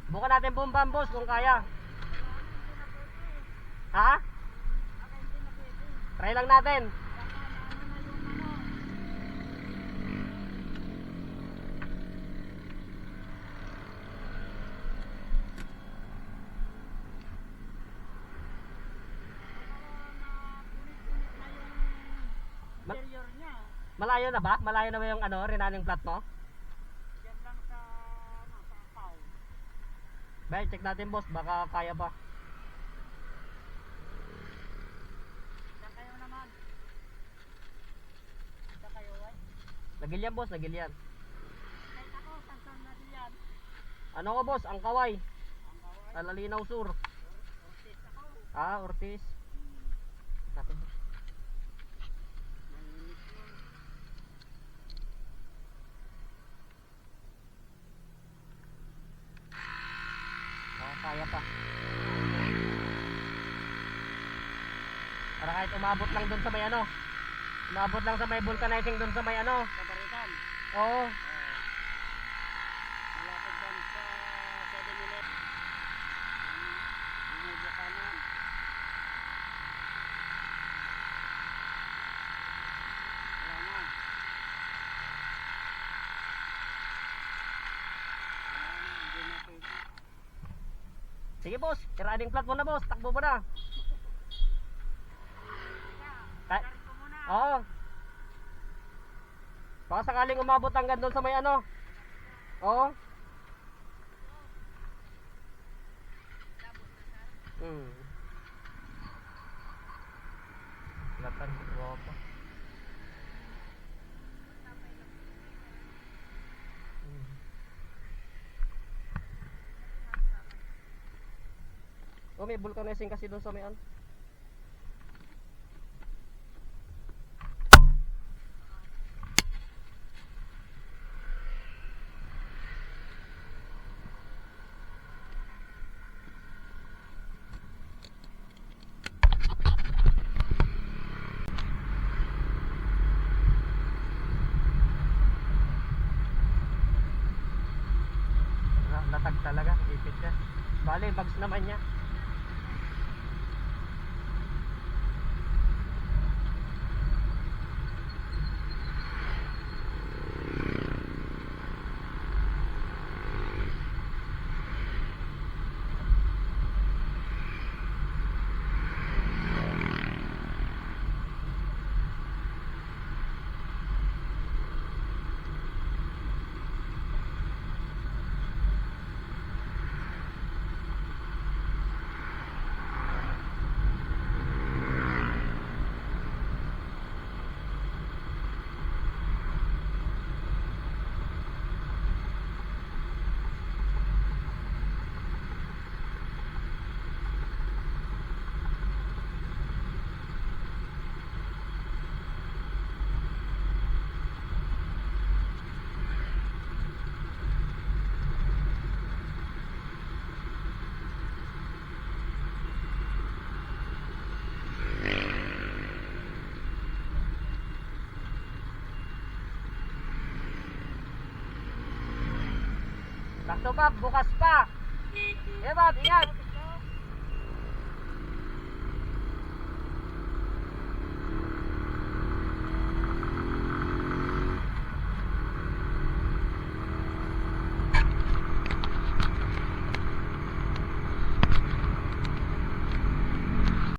Bukan natin bomba, boss, kung kaya. Ha? Try lang natin. Malayo na ba? Malayo na ba yung ano, running flat mo? Diyan lang sa Pau. Bay, check natin boss, baka kaya pa. Diyan kayo naman. Diyan kayo, ay. Nagilyan boss, nagilyan. Kahit ako, tansan na diyan. Ano ko boss, ang kaway. Ang kaway. Alalinaw sur. Ortiz ako. Ah, Ortiz. Natin boss. Malinis yun. Oh, kaya pa. Para kahit umabot lang dun sa may ano. Umabot lang sa may vulcanizing dun sa may ano. Sa Baritan. Oo. Malapit dyan sa 7-Eleven. Medyo kanan. Wala na. Hindi na pwede. Sige boss, running flat mo na boss, takbo mo na. Kay Darin ko muna. Oo. Baka sakaling umabot hanggang doon sa may ano. Oo. Hmm. Latan, guwapo. Oh, may vulcanizing kasi doon sa may ano. Latag talaga, ipit ka. Bale, bags naman niya. Sakto Bob, bukas pa. Eh Bob, ingat.